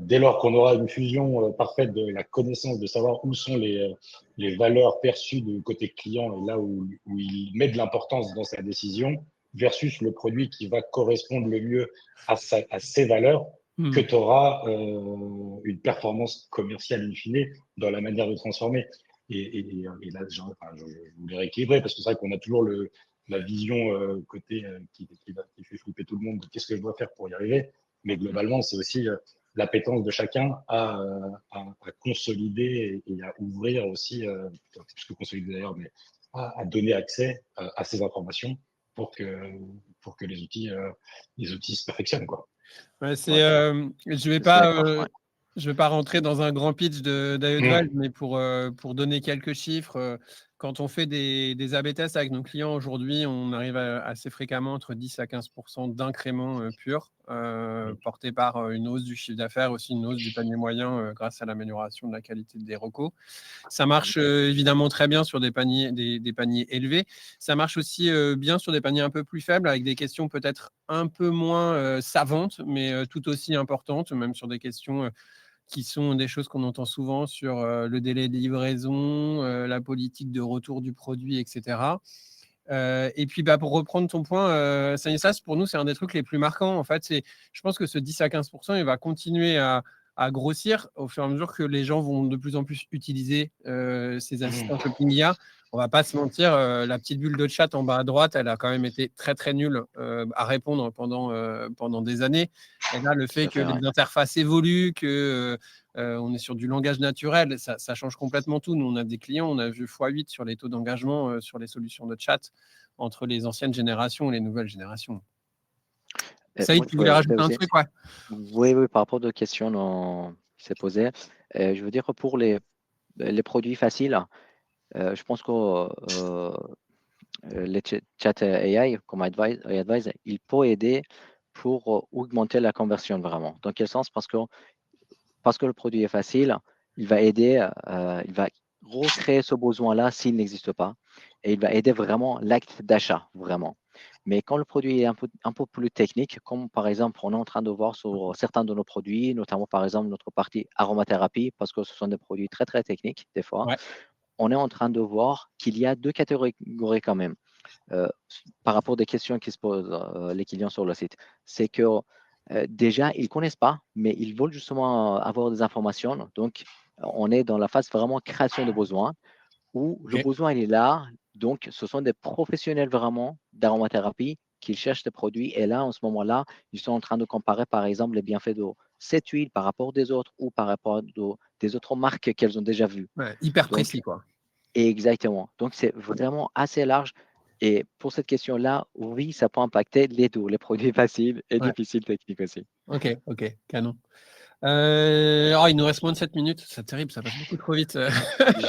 D: dès lors qu'on aura une fusion parfaite de la connaissance, de savoir où sont les valeurs perçues du côté client et là où il met de l'importance dans sa décision, versus le produit qui va correspondre le mieux à ses valeurs, que tu auras une performance commerciale in fine dans la manière de transformer. Et là, je voulais rééquilibrer parce que c'est vrai qu'on a toujours la vision côté qui fait flipper tout le monde de qu'est-ce que je dois faire pour y arriver. Mais globalement, c'est aussi l'appétence de chacun à consolider et à ouvrir aussi, plus que consolider d'ailleurs, mais à donner accès à ces informations pour que les outils se perfectionnent, quoi.
A: Ouais, je vais pas rentrer dans un grand pitch d'IoTWise, mais pour donner quelques chiffres, quand on fait des A/B tests avec nos clients aujourd'hui, on arrive assez fréquemment entre 10 à 15% d'incrément pur, porté par une hausse du chiffre d'affaires, aussi une hausse du panier moyen grâce à l'amélioration de la qualité des recos. Ça marche évidemment très bien sur des paniers élevés. Ça marche aussi bien sur des paniers un peu plus faibles, avec des questions peut-être un peu moins savantes, mais tout aussi importantes, même sur des questions qui sont des choses qu'on entend souvent sur le délai de livraison, la politique de retour du produit, etc. Et puis, pour reprendre ton point, Stanislas, pour nous, c'est un des trucs les plus marquants. En fait, je pense que ce 10 à 15%, il va continuer à grossir au fur et à mesure que les gens vont de plus en plus utiliser ces assistants shopping IA. On va pas se mentir, la petite bulle de chat en bas à droite, elle a quand même été très très nulle à répondre pendant des années. Et là, le fait que les interfaces évoluent, que on est sur du langage naturel, ça change complètement tout. Nous, on a des clients, on a vu x8 sur les taux d'engagement sur les solutions de chat entre les anciennes générations et les nouvelles générations. Saïd, tu voulais rajouter un truc, ouais.
C: Oui, par rapport aux questions qui s'est posées, je veux dire pour les produits faciles, je pense que les chat AI comme iAdvise, il peut aider pour augmenter la conversion vraiment. Dans quel sens? Parce que le produit est facile, il va aider, il va recréer ce besoin-là s'il n'existe pas et il va aider vraiment l'acte d'achat, vraiment. Mais quand le produit est un peu plus technique, comme par exemple, on est en train de voir sur certains de nos produits, notamment par exemple notre partie aromathérapie, parce que ce sont des produits très, très techniques des fois, on est en train de voir qu'il y a deux catégories quand même par rapport aux questions qui se posent les clients sur le site. C'est que déjà, ils ne connaissent pas, mais ils veulent justement avoir des informations. Donc, on est dans la phase vraiment création de besoins où le besoin, il est là. Donc, ce sont des professionnels vraiment d'aromathérapie qui cherchent des produits. Et là, en ce moment-là, ils sont en train de comparer, par exemple, les bienfaits de cette huile par rapport des autres ou par rapport des autres marques qu'elles ont déjà vues.
A: Ouais, hyper précis, quoi.
C: Exactement. Donc, c'est vraiment assez large. Et pour cette question-là, oui, ça peut impacter les deux, les produits faciles et difficiles techniques aussi.
A: Ok, canon. Il nous reste moins de 7 minutes, c'est terrible, ça passe beaucoup trop vite.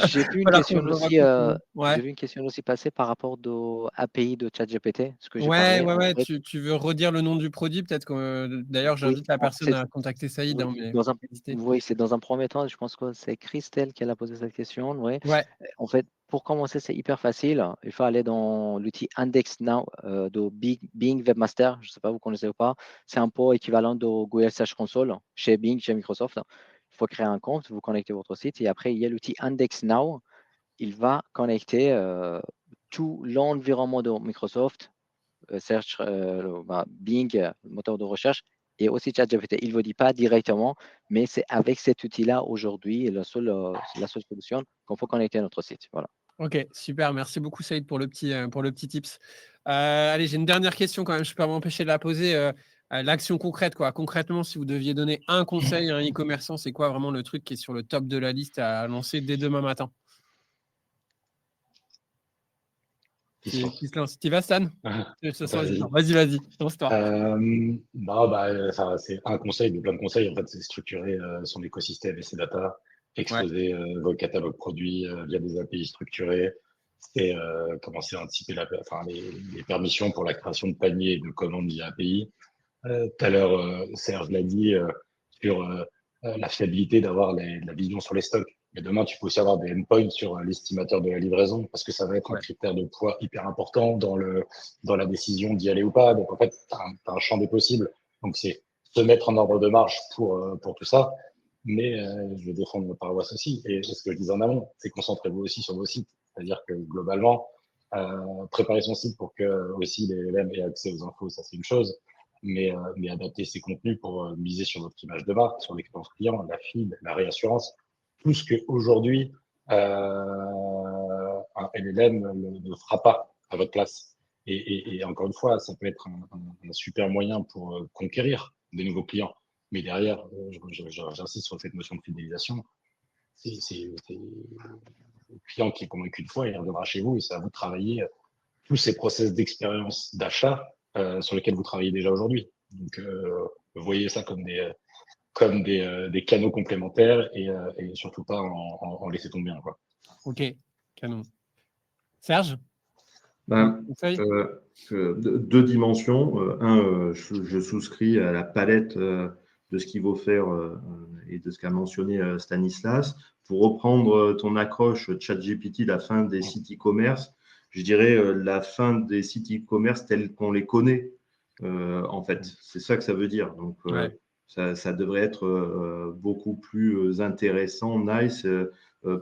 C: J'ai vu une question aussi passer par rapport aux API de ChatGPT, ce que j'ai parlé.
A: Ouais. Tu veux redire le nom du produit, peut-être que d'ailleurs j'invite la personne à contacter Saïd.
C: Oui, c'est dans un premier temps, je pense que c'est Christelle qui a posé cette question. Ouais. En fait, pour commencer, c'est hyper facile. Il faut aller dans l'outil Index Now de Bing Webmaster. Je ne sais pas, vous connaissez ou pas. C'est un peu équivalent de Google Search Console chez Bing, chez Microsoft. Il faut créer un compte, vous connectez votre site et après, il y a l'outil Index Now. Il va connecter tout l'environnement de Microsoft, Search, Bing, moteur de recherche, et aussi ChatGPT. Il ne vous dit pas directement, mais c'est avec cet outil-là aujourd'hui la seule solution qu'on peut connecter à notre site. Voilà.
A: Ok, super. Merci beaucoup, Saïd, pour le petit tips. Allez, j'ai une dernière question quand même. Je ne peux pas m'empêcher de la poser. L'action concrète, quoi. Concrètement, si vous deviez donner un conseil à un e-commerçant, c'est quoi vraiment le truc qui est sur le top de la liste à lancer dès demain matin? Qui se lance? Tu vas, Stan? Vas-y, lance-toi.
D: C'est un conseil de plein de conseils. En fait, c'est structurer son écosystème et ses data, exposer vos catalogues produits via des API structurés et commencer à anticiper les permissions pour la création de paniers et de commandes via API. Tout à l'heure, Serge l'a dit sur la fiabilité d'avoir la vision sur les stocks. Mais demain, tu peux aussi avoir des endpoints sur l'estimateur de la livraison parce que ça va être un critère de poids hyper important dans la décision d'y aller ou pas. Donc, en fait, tu as un champ des possibles. Donc, c'est se mettre en ordre de marche pour tout ça. Mais je vais défendre ma paroisse aussi. Et ce que je disais en amont, c'est concentrez-vous aussi sur vos sites. C'est-à-dire que globalement, préparer son site pour que aussi les LM aient accès aux infos, ça c'est une chose. Mais adapter ses contenus pour miser sur votre image de marque, sur l'expérience client, la feed, la réassurance, tout ce qu'aujourd'hui un LLM ne fera pas à votre place. Et encore une fois, ça peut être un super moyen pour conquérir des nouveaux clients. Mais derrière, j'insiste sur cette notion de fidélisation. C'est le client qui est convaincu une fois, il reviendra chez vous et c'est à vous de travailler tous ces process d'expérience d'achat sur lesquels vous travaillez déjà aujourd'hui. Donc, voyez ça comme des canaux complémentaires et surtout pas en laisser tomber un, quoi.
A: Ok, canon. Serge?
B: Deux dimensions. Je souscris à la palette de ce qu'il faut faire et de ce qu'a mentionné Stanislas. Pour reprendre ton accroche ChatGPT, la fin des sites e-commerce, je dirais la fin des sites e-commerce tels qu'on les connaît. En fait, c'est ça que ça veut dire. Donc, ça devrait être beaucoup plus intéressant, nice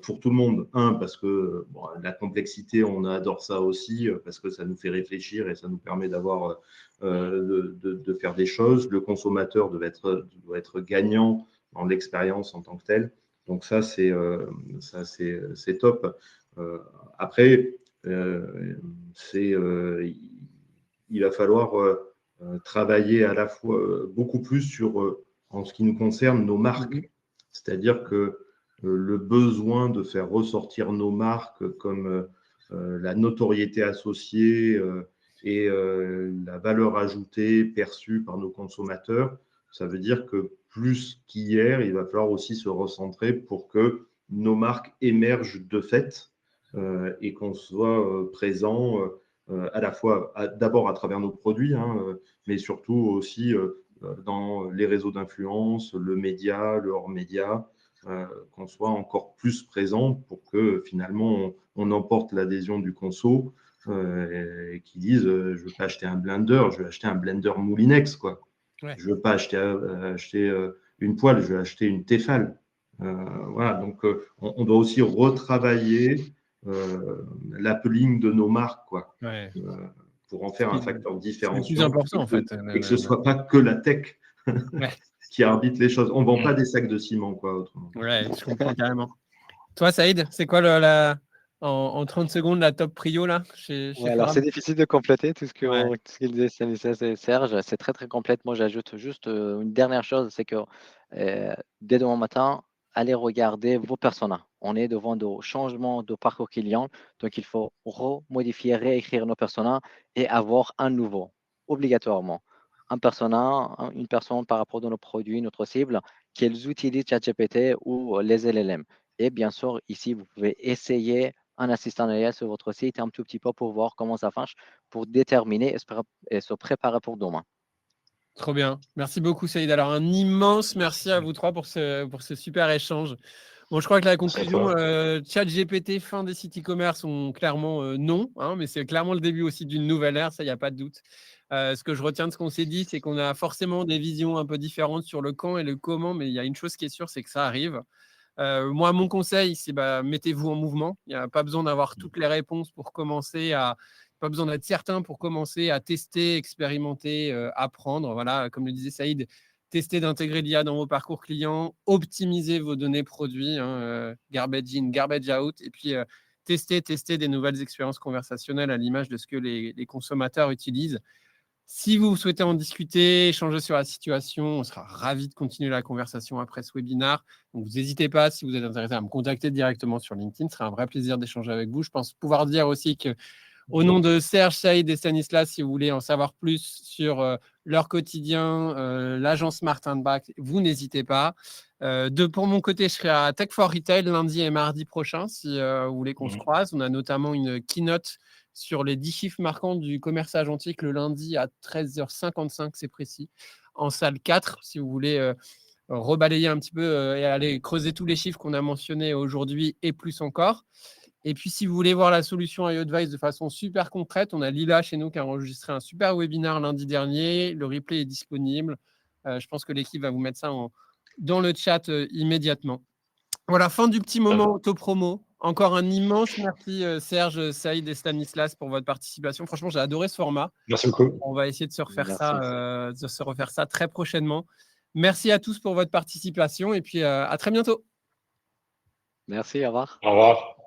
B: pour tout le monde. Parce que la complexité, on adore ça aussi, parce que ça nous fait réfléchir et ça nous permet d'avoir de faire des choses. Le consommateur doit être gagnant dans l'expérience en tant que tel. Donc ça, c'est top. Après, il va falloir travailler à la fois beaucoup plus sur, en ce qui nous concerne, nos marques. C'est-à-dire que le besoin de faire ressortir nos marques comme la notoriété associée et la valeur ajoutée perçue par nos consommateurs, ça veut dire que plus qu'hier, il va falloir aussi se recentrer pour que nos marques émergent de fait et qu'on soit présent à la fois d'abord à travers nos produits, mais surtout aussi dans les réseaux d'influence, le média, le hors-média, qu'on soit encore plus présent pour que finalement on emporte l'adhésion du conso et qu'ils disent je ne veux pas acheter un blender, je vais acheter un blender Moulinex, quoi. Ouais. Je ne veux pas acheter une poêle, je vais acheter une Tefal. Voilà, donc on doit aussi retravailler l'appeling de nos marques, quoi, pour en faire un facteur différenciant.
A: C'est le plus important, en fait.
B: Et que ce ne soit pas que la tech qui arbitre les choses. On ne vend pas des sacs de ciment, quoi, autrement.
A: Ouais, je comprends carrément. Toi, Saïd, c'est quoi en 30 secondes la top prio là chez
C: alors c'est difficile de compléter tout ce qu'il disait Stanislas et Serge. C'est très très complète. Moi, j'ajoute juste une dernière chose, c'est que dès demain matin, allez regarder vos personas. On est devant des changements de parcours client, donc il faut remodifier, réécrire nos personas et avoir un nouveau, obligatoirement. Un persona, une personne par rapport à nos produits, notre cible, qu'ils utilisent ChatGPT ou les LLM. Et bien sûr, ici, vous pouvez essayer un assistant AI sur votre site un tout petit peu pour voir comment ça marche, pour déterminer et se préparer pour demain.
A: Trop bien. Merci beaucoup, Saïd. Alors, un immense merci à vous trois pour ce super échange. Bon, je crois que la conclusion, ChatGPT, fin des sites e-commerce, sont clairement non, mais c'est clairement le début aussi d'une nouvelle ère, ça, il n'y a pas de doute. Ce que je retiens de ce qu'on s'est dit, c'est qu'on a forcément des visions un peu différentes sur le quand et le comment, mais il y a une chose qui est sûre, c'est que ça arrive. Moi, mon conseil, c'est mettez-vous en mouvement. Il n'y a pas besoin d'avoir toutes les réponses pour commencer pas besoin d'être certain pour commencer à tester, expérimenter, apprendre. Voilà, comme le disait Saïd, tester d'intégrer l'IA dans vos parcours clients, optimiser vos données produits, garbage in, garbage out, et puis tester des nouvelles expériences conversationnelles à l'image de ce que les consommateurs utilisent. Si vous souhaitez en discuter, échanger sur la situation, on sera ravis de continuer la conversation après ce webinaire. Donc, vous n'hésitez pas, si vous êtes intéressé, à me contacter directement sur LinkedIn. Ce sera un vrai plaisir d'échanger avec vous. Je pense pouvoir dire aussi que, au nom de Serge, Saïd et Stanislas, si vous voulez en savoir plus sur leur quotidien, l'agence Martin Bach, vous n'hésitez pas. Pour mon côté, je serai à Tech for Retail lundi et mardi prochain, si vous voulez qu'on se croise. On a notamment une keynote sur les 10 chiffres marquants du commerce agentique le lundi à 13h55, c'est précis, en salle 4, si vous voulez rebalayer un petit peu et aller creuser tous les chiffres qu'on a mentionnés aujourd'hui et plus encore. Et puis, si vous voulez voir la solution iAdvice de façon super concrète, on a Lila chez nous qui a enregistré un super webinaire lundi dernier. Le replay est disponible. Je pense que l'équipe va vous mettre ça dans le chat immédiatement. Voilà, fin du petit moment auto-promo. Encore un immense merci Serge, Saïd et Stanislas pour votre participation. Franchement, j'ai adoré ce format.
D: Merci beaucoup.
A: On va essayer de se refaire ça très prochainement. Merci à tous pour votre participation et puis à très bientôt.
C: Merci, au revoir.
D: Au revoir.